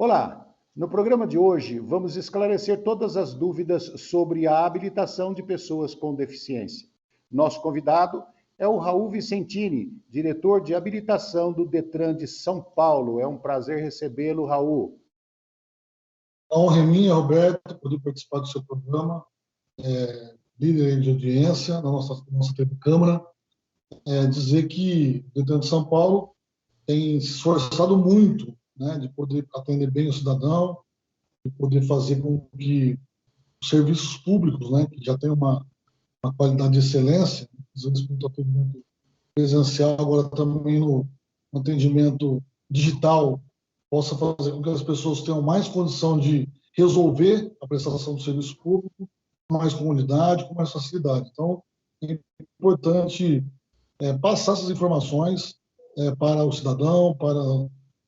Olá, no programa de hoje vamos esclarecer todas as dúvidas sobre a habilitação de pessoas com deficiência. Nosso convidado é o Raul Vicentini, diretor de habilitação do Detran de São Paulo. É um prazer recebê-lo, Raul. A honra é minha, Roberto, poder participar do seu programa, líder de audiência na nossa TV Câmara, dizer que o Detran de São Paulo tem se esforçado muito, né, de poder atender bem o cidadão, de poder fazer com que os serviços públicos, né, que já tem uma qualidade de excelência, no atendimento presencial, agora também no atendimento digital, possa fazer com que as pessoas tenham mais condição de resolver a prestação do serviço público com mais comunidade, com mais facilidade. Então, é importante passar essas informações para o cidadão, para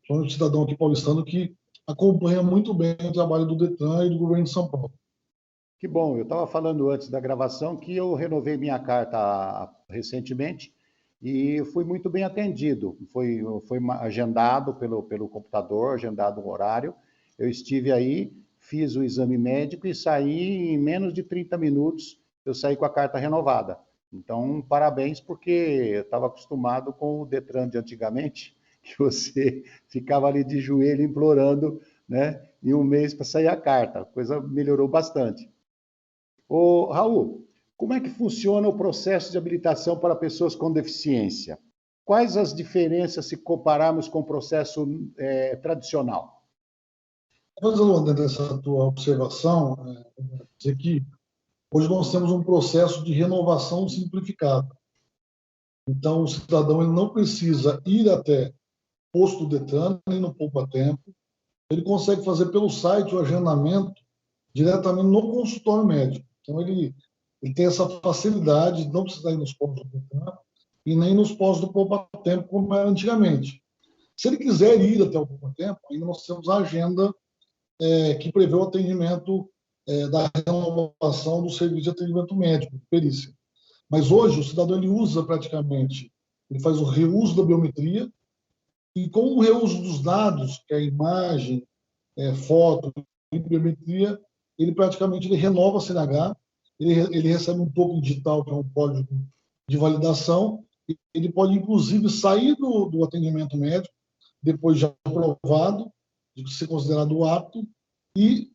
o cidadão aqui paulistano que acompanha muito bem o trabalho do Detran e do governo de São Paulo. Que bom, eu estava falando antes da gravação que eu renovei minha carta recentemente e fui muito bem atendido. Foi agendado pelo computador, agendado um horário. Eu estive aí, fiz o exame médico e saí em menos de 30 minutos, eu saí com a carta renovada. Então, parabéns, porque eu estava acostumado com o Detran de antigamente, que você ficava ali de joelho implorando, né, em um mês para sair a carta. A coisa melhorou bastante. Ô, Raul, como é que funciona o processo de habilitação para pessoas com deficiência? Quais as diferenças se compararmos com o processo tradicional? Fazendo dessa tua observação, dizer que hoje nós temos um processo de renovação simplificado. Então, o cidadão ele não precisa ir até posto do Detran, nem no poupa-tempo. Ele consegue fazer pelo site o agendamento diretamente no consultório médico. Então, ele tem essa facilidade de não precisar ir nos postos do Detran e nem nos postos do poupa-tempo, como era antigamente. Se ele quiser ir até o poupa-tempo, ainda nós temos a agenda que prevê o atendimento da renovação do serviço de atendimento médico, de perícia. Mas hoje o cidadão ele usa praticamente, ele faz o reuso da biometria e com o reuso dos dados, que é a imagem, foto e biometria, ele praticamente ele renova a CNH, ele recebe um token digital, que é um código de validação, e ele pode inclusive sair do atendimento médico, depois já aprovado, de ser considerado apto, e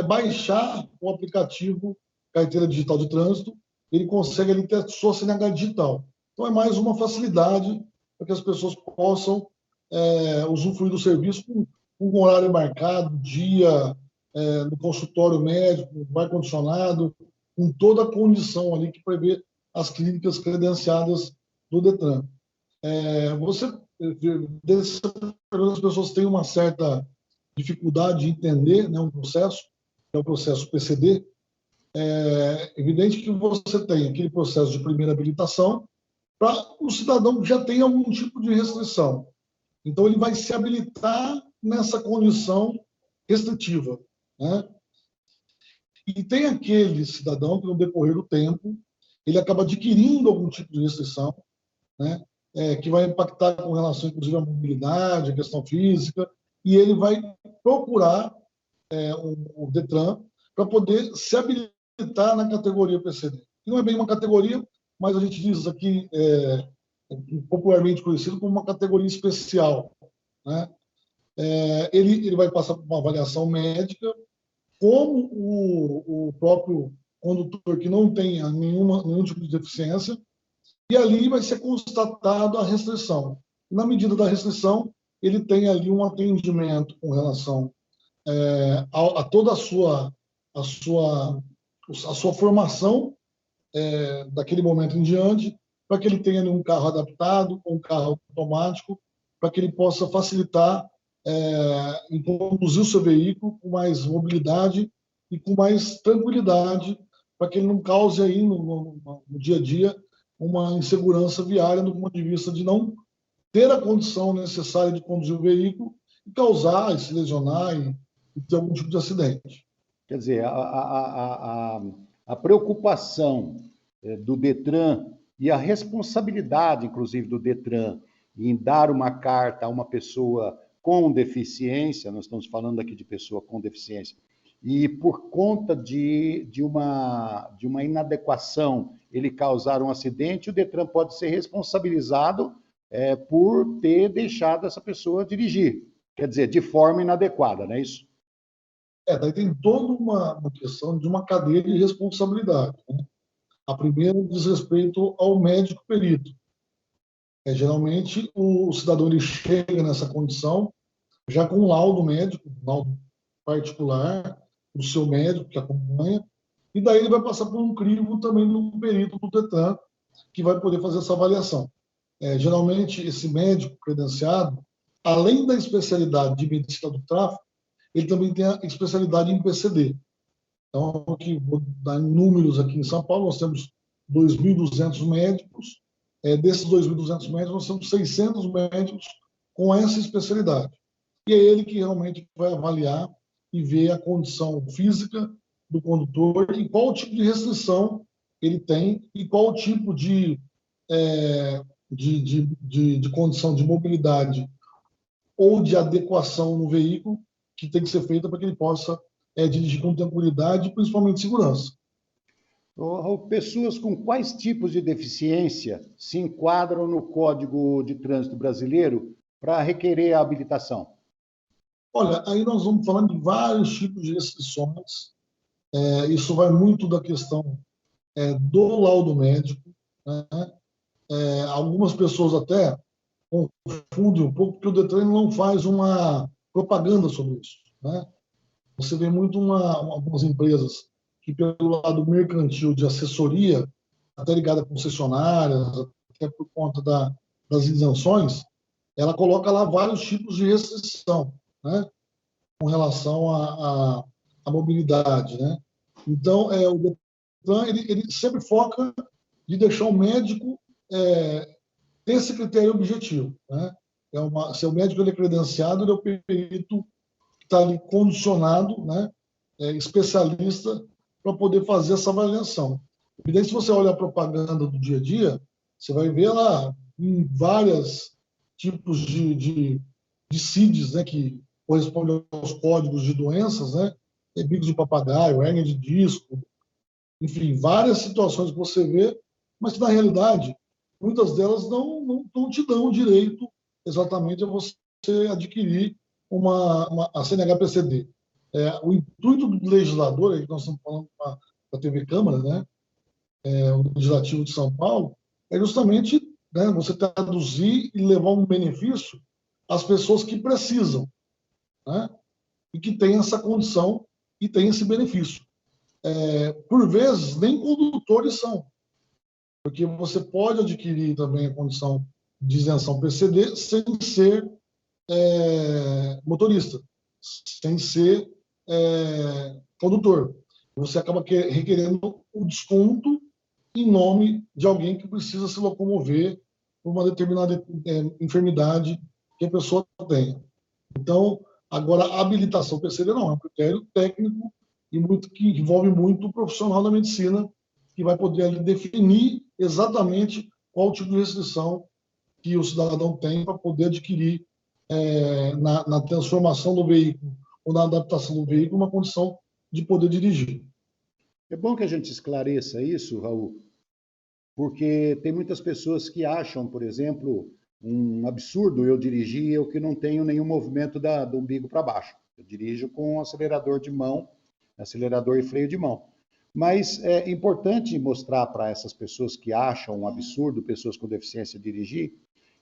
baixar o aplicativo Carteira Digital de Trânsito, ele consegue ali ter sua CNH digital. Então, é mais uma facilidade para que as pessoas possam usufruir do serviço com um horário marcado, dia, no consultório médico, no ar-condicionado, com toda a condição ali que prevê as clínicas credenciadas do Detran. As pessoas têm uma certa dificuldade de entender, né, um processo, que é o processo PCD. É evidente que você tem aquele processo de primeira habilitação para o cidadão que já tem algum tipo de restrição. Então, ele vai se habilitar nessa condição restritiva, né? E tem aquele cidadão que, no decorrer do tempo, ele acaba adquirindo algum tipo de restrição, né? Que vai impactar com relação, inclusive, à mobilidade, à questão física, e ele vai procurar o Detran para poder se habilitar na categoria PCD. Que não é bem uma categoria, mas a gente diz aqui, popularmente conhecido como uma categoria especial, né? Ele vai passar por uma avaliação médica, como o próprio condutor que não tenha nenhum tipo de deficiência, e ali vai ser constatado a restrição. Na medida da restrição, ele tem ali um atendimento com relação a toda a sua formação daquele momento em diante, para que ele tenha um carro adaptado, um carro automático, para que ele possa facilitar em conduzir o seu veículo com mais mobilidade e com mais tranquilidade, para que ele não cause aí no dia a dia uma insegurança viária do ponto de vista de não ter a condição necessária de conduzir o veículo e causar, e se lesionar e ter algum tipo de acidente. Quer dizer, a preocupação do Detran e a responsabilidade, inclusive, do Detran em dar uma carta a uma pessoa com deficiência, nós estamos falando aqui de pessoa com deficiência, e por conta de uma inadequação ele causar um acidente, o Detran pode ser responsabilizado por ter deixado essa pessoa dirigir. Quer dizer, de forma inadequada, não é isso? Daí tem toda uma questão de uma cadeia de responsabilidade, né? A primeira diz respeito ao médico perito. Geralmente, o cidadão ele chega nessa condição já com um laudo médico, um laudo particular, do seu médico que acompanha, e daí ele vai passar por um crivo também no perito do Detran, que vai poder fazer essa avaliação. Geralmente, esse médico credenciado, além da especialidade de medicina do tráfego, ele também tem a especialidade em PCD. Então, aqui, vou dar em números aqui em São Paulo, nós temos 2.200 médicos. Desses 2.200 médicos, nós temos 600 médicos com essa especialidade. E é ele que realmente vai avaliar e ver a condição física do condutor e qual tipo de restrição ele tem e qual tipo de condição de mobilidade ou de adequação no veículo que tem que ser feita para que ele possa dirigir com tranquilidade e principalmente segurança. Pessoas com quais tipos de deficiência se enquadram no Código de Trânsito Brasileiro para requerer a habilitação? Olha, aí nós vamos falando de vários tipos de restrições. Isso vai muito da questão do laudo médico, né? Algumas pessoas até confundem um pouco, porque o Detran não faz uma propaganda sobre isso, né? Você vê muito algumas empresas que, pelo lado mercantil de assessoria, até ligada a concessionárias, até por conta das isenções, ela coloca lá vários tipos de restrição, né, com relação à mobilidade, né? Então, o Detran ele sempre foca de deixar o médico ter esse critério objetivo, né? Se o médico ele é credenciado, ele é o perito que está ali condicionado, né, especialista, para poder fazer essa avaliação. E daí, se você olha a propaganda do dia a dia, você vai ver lá em vários tipos de CIDs, né, que correspondem aos códigos de doenças, né, bicos de papagaio, hérnia de disco, enfim, várias situações que você vê, mas que, na realidade, muitas delas não te dão o direito exatamente a você adquirir a CNH-PCD. O intuito do legislador, aí nós estamos falando com a TV Câmara, né, o Legislativo de São Paulo, é justamente, né, você traduzir e levar um benefício às pessoas que precisam, né, e que têm essa condição e têm esse benefício. Por vezes, nem condutores são, porque você pode adquirir também a condição de isenção PCD sem ser motorista, sem ser condutor. Você acaba requerendo o desconto em nome de alguém que precisa se locomover por uma determinada enfermidade que a pessoa tenha. Então, agora, a habilitação PCD não, é um critério técnico e que envolve muito o profissional da medicina, que vai poder ali definir exatamente qual tipo de restrição que o cidadão tem para poder adquirir na transformação do veículo ou na adaptação do veículo uma condição de poder dirigir. É bom que a gente esclareça isso, Raul, porque tem muitas pessoas que acham, por exemplo, um absurdo eu dirigir eu que não tenho nenhum movimento do umbigo para baixo. Eu dirijo com acelerador de mão, acelerador e freio de mão. Mas é importante mostrar para essas pessoas que acham um absurdo, pessoas com deficiência dirigir,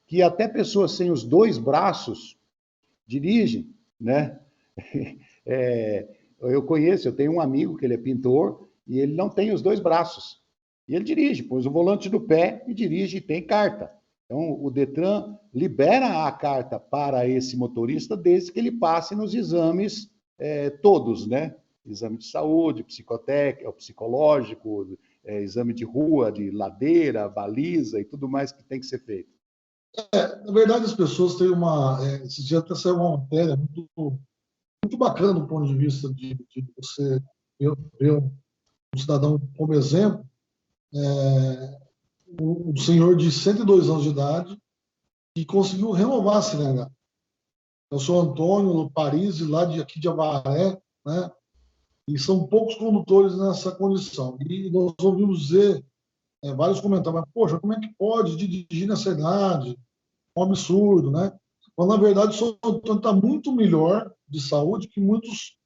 que até pessoas sem os dois braços dirigem, né? Eu tenho um amigo que ele é pintor e ele não tem os dois braços. E ele dirige, pôs o volante no pé e dirige e tem carta. Então, o Detran libera a carta para esse motorista desde que ele passe nos exames todos, né? Exame de saúde, psicotécnico, psicológico, exame de rua, de ladeira, baliza e tudo mais que tem que ser feito. Na verdade, as pessoas têm esses dias até saiu uma matéria muito bacana do ponto de vista de você ver um cidadão como exemplo, um senhor de 102 anos de idade que conseguiu renovar a CNH. Eu sou Antônio Paris, lá aqui de Avaré, né? E são poucos condutores nessa condição. E nós ouvimos dizer vários comentários, mas, poxa, como é que pode dirigir nessa idade? Um absurdo, né? Mas, na verdade, o São Antônio está muito melhor de saúde que muitos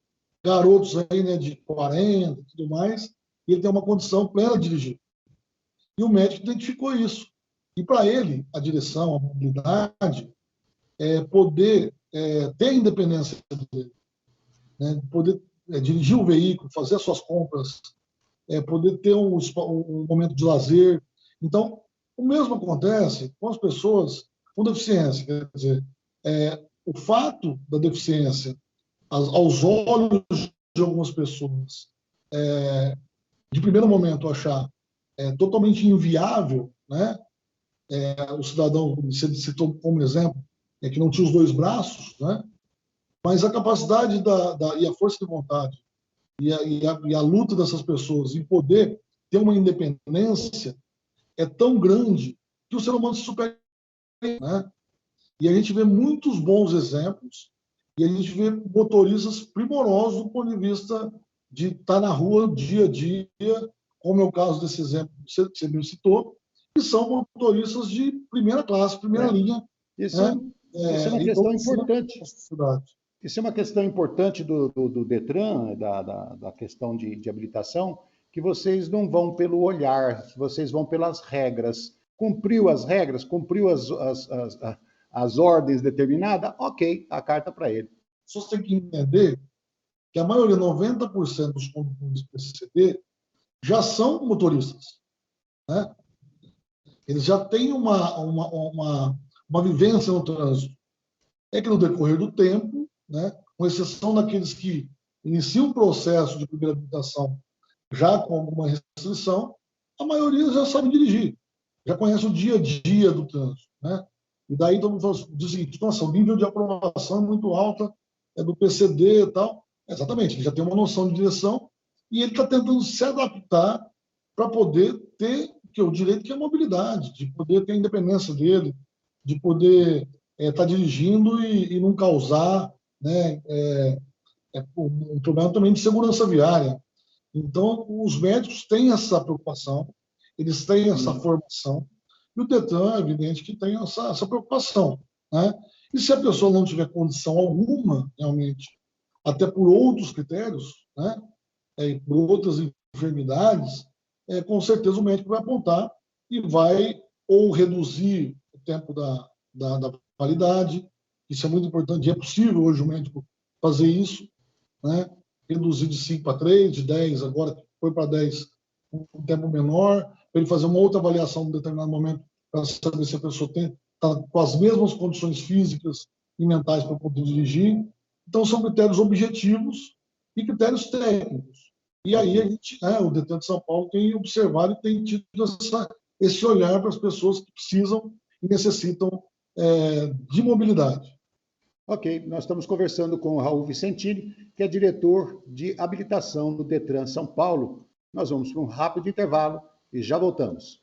garotos aí, né, de 40 e tudo mais, e ele tem uma condição plena de dirigir. E o médico identificou isso. E para ele, a direção, a mobilidade, poder ter a independência dele, né? Poder dirigir o veículo, fazer as suas compras, poder ter um momento de lazer. Então, o mesmo acontece com as pessoas com deficiência. Quer dizer, o fato da deficiência, aos olhos de algumas pessoas, de primeiro momento achar totalmente inviável, né? O cidadão, você citou como exemplo, que não tinha os dois braços, né? Mas a capacidade e a força de vontade e a luta dessas pessoas em poder ter uma independência é tão grande que o ser humano se supera, né? E a gente vê muitos bons exemplos e a gente vê motoristas primorosos do ponto de vista de estar na rua dia a dia, como é o caso desse exemplo que você me citou, que são motoristas de primeira classe, primeira linha, Isso, né? isso é uma questão importante. Sociedade. Isso é uma questão importante do Detran, da questão de habilitação, que vocês não vão pelo olhar, vocês vão pelas regras. Cumpriu as regras, cumpriu as ordens determinadas, ok, a carta para ele. Você tem que entender que a maioria, 90% dos condutores do PCD, já são motoristas, né? Eles já têm uma vivência no trânsito. É que no decorrer do tempo, né, com exceção daqueles que iniciam o processo de primeira habilitação já com alguma restrição, a maioria já sabe dirigir, já conhece o dia a dia do trânsito, né? E daí todo mundo diz o seguinte: nossa, o nível de aprovação é muito alta, do PCD e tal. Exatamente, ele já tem uma noção de direção e ele está tentando se adaptar para poder ter o direito que é a mobilidade, de poder ter a independência dele, de poder estar dirigindo e não causar, né, um problema também de segurança viária. Então, os médicos têm essa preocupação, eles têm essa formação, e o Detran, é evidente que tem essa preocupação, né? E se a pessoa não tiver condição alguma, realmente, até por outros critérios, né, e por outras enfermidades, com certeza o médico vai apontar e vai ou reduzir o tempo da validade, isso é muito importante, e é possível hoje o médico fazer isso, né? Reduzir de 5 para 3, de 10, agora foi para 10 um tempo menor, para ele fazer uma outra avaliação em um determinado momento, para saber se a pessoa está com as mesmas condições físicas e mentais para poder dirigir. Então, são critérios objetivos e critérios técnicos. E aí, o Detran de São Paulo tem observado e tem tido esse olhar para as pessoas que precisam e necessitam de mobilidade. Ok, nós estamos conversando com o Raul Vicentini, que é diretor de habilitação do Detran São Paulo. Nós vamos para um rápido intervalo e já voltamos.